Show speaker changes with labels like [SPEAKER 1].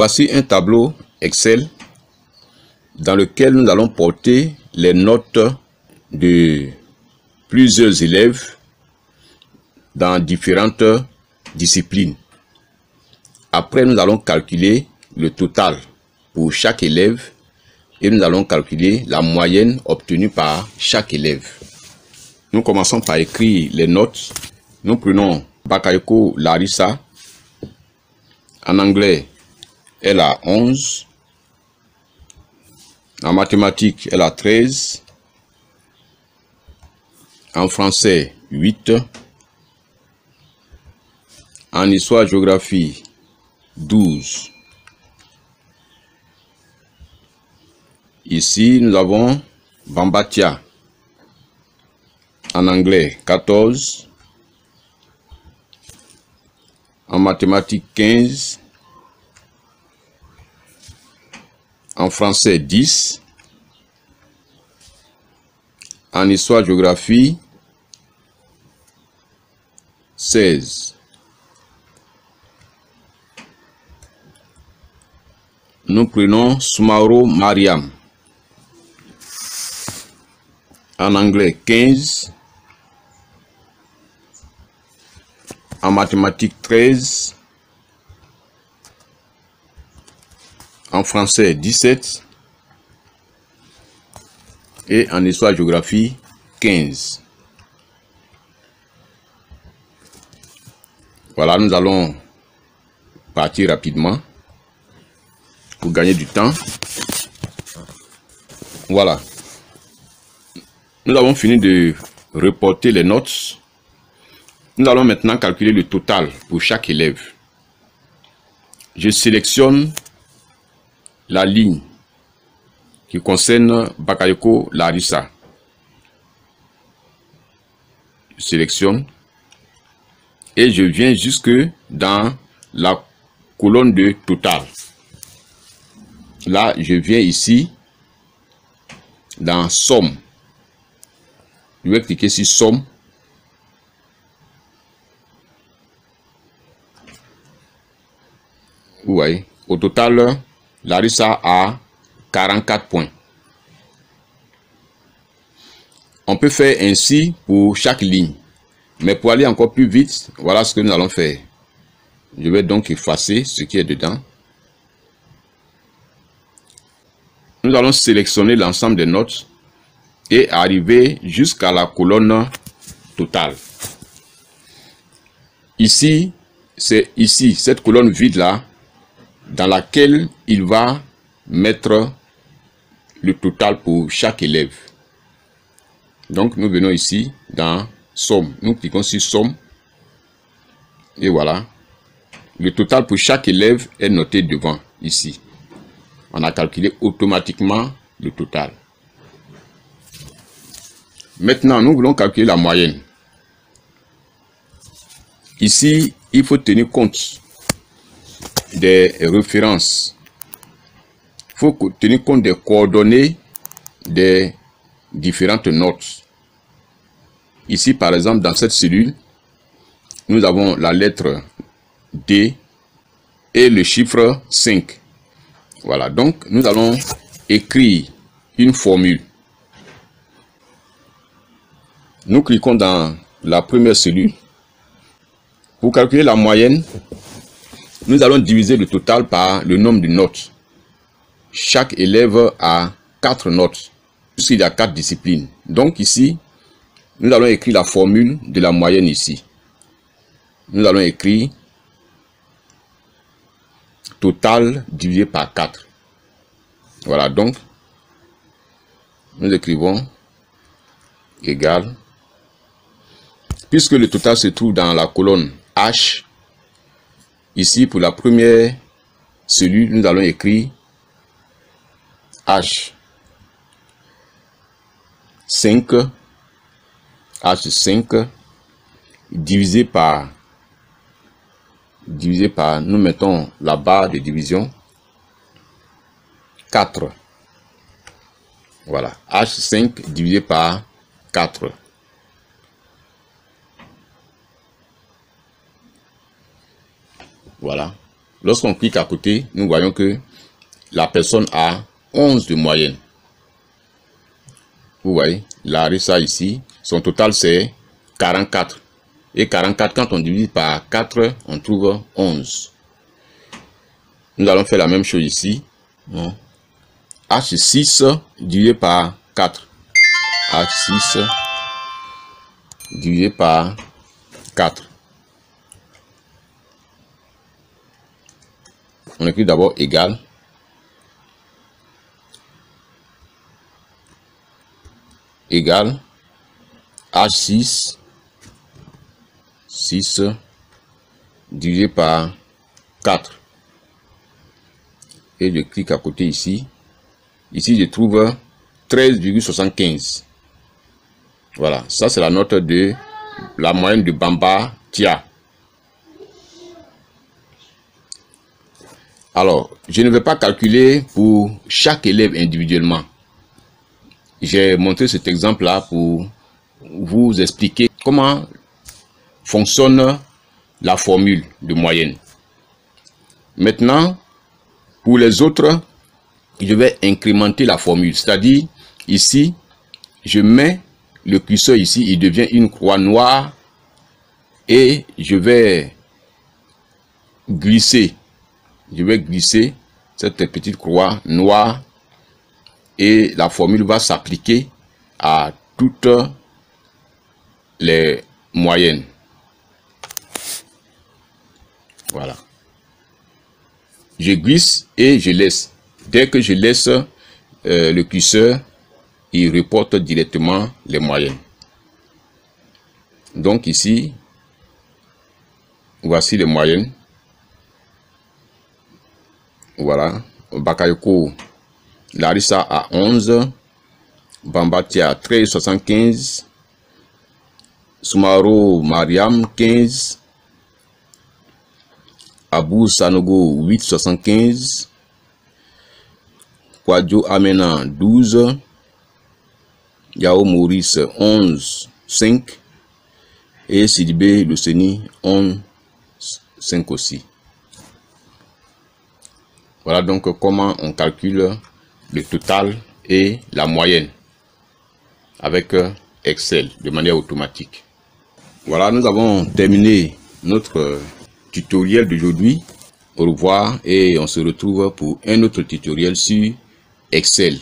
[SPEAKER 1] Voici un tableau Excel dans lequel nous allons porter les notes de plusieurs élèves dans différentes disciplines. Après, nous allons calculer le total pour chaque élève et nous allons calculer la moyenne obtenue par chaque élève. Nous commençons par écrire les notes. Nous prenons Bakayoko Larissa. En anglais, elle a 11. En mathématiques, elle a 13. En français, 8. En histoire-géographie, 12. Ici, nous avons Bambatia. En anglais, 14. En mathématiques, 15. En français, 10. En histoire-géographie, 16. Nous prenons Soumaro Mariam. En anglais, 15. En mathématiques, 13. En français, 17. Et en histoire-géographie, 15. Voilà, nous allons partir rapidement pour gagner du temps. Voilà. Nous avons fini de reporter les notes. Nous allons maintenant calculer le total pour chaque élève. Je sélectionne la ligne qui concerne Bakayoko Larissa. Je sélectionne et je viens jusque dans la colonne de total. Là, je viens ici dans somme. Je vais cliquer sur somme. Vous voyez, au total, Larissa a 44 points. On peut faire ainsi pour chaque ligne. Mais pour aller encore plus vite, voilà ce que nous allons faire. Je vais donc effacer ce qui est dedans. Nous allons sélectionner l'ensemble des notes et arriver jusqu'à la colonne totale. Ici, c'est ici, cette colonne vide là, dans laquelle il va mettre le total pour chaque élève. Donc, nous venons ici dans somme. Nous cliquons sur somme. Et voilà. Le total pour chaque élève est noté devant, ici. On a calculé automatiquement le total. Maintenant, nous voulons calculer la moyenne. Ici, il faut tenir compte des références. Il faut tenir compte des coordonnées des différentes notes. Ici, par exemple, dans cette cellule, nous avons la lettre D et le chiffre 5. Voilà, donc nous allons écrire une formule. Nous cliquons dans la première cellule. Pour calculer la moyenne, nous allons diviser le total par le nombre de notes. Chaque élève a 4 notes, puisqu'il y a 4 disciplines. Donc ici, nous allons écrire la formule de la moyenne ici. Nous allons écrire total divisé par 4. Voilà, donc, nous écrivons égal. Puisque le total se trouve dans la colonne H, ici pour la première cellule, nous allons écrire H5, H5 divisé par, nous mettons la barre de division, 4. Voilà, H5 divisé par 4. Voilà. Lorsqu'on clique à côté, nous voyons que la personne a 11 de moyenne. Vous voyez, Larissa ici, son total c'est 44. Et 44, quand on divise par 4, on trouve 11. Nous allons faire la même chose ici. H6 divisé par 4. H6 divisé par 4. On écrit d'abord égal. Égal H6 6 divisé par 4. Et je clique à côté ici. Ici, je trouve 13,75. Voilà, ça c'est la note de la moyenne de Bamba Tia. Alors, je ne vais pas calculer pour chaque élève individuellement. J'ai montré cet exemple-là pour vous expliquer comment fonctionne la formule de moyenne. Maintenant, pour les autres, je vais incrémenter la formule. C'est-à-dire, ici, je mets le curseur ici, il devient une croix noire et je vais glisser. Je vais glisser cette petite croix noire et la formule va s'appliquer à toutes les moyennes. Voilà. Je glisse et je laisse. Dès que je laisse le curseur, il reporte directement les moyennes. Donc ici, voici les moyennes. Voilà. Bakayoko Larissa à 11. Bambati à 13,75. Soumaro Mariam 15. Abou Sanogo 8,75. Kwadjo Amena 12. Yao Maurice 11,5. Et Sidibé Luceni 11,5 aussi. Voilà donc comment on calcule le total et la moyenne avec Excel de manière automatique. Voilà, nous avons terminé notre tutoriel d'aujourd'hui. Au revoir et on se retrouve pour un autre tutoriel sur Excel.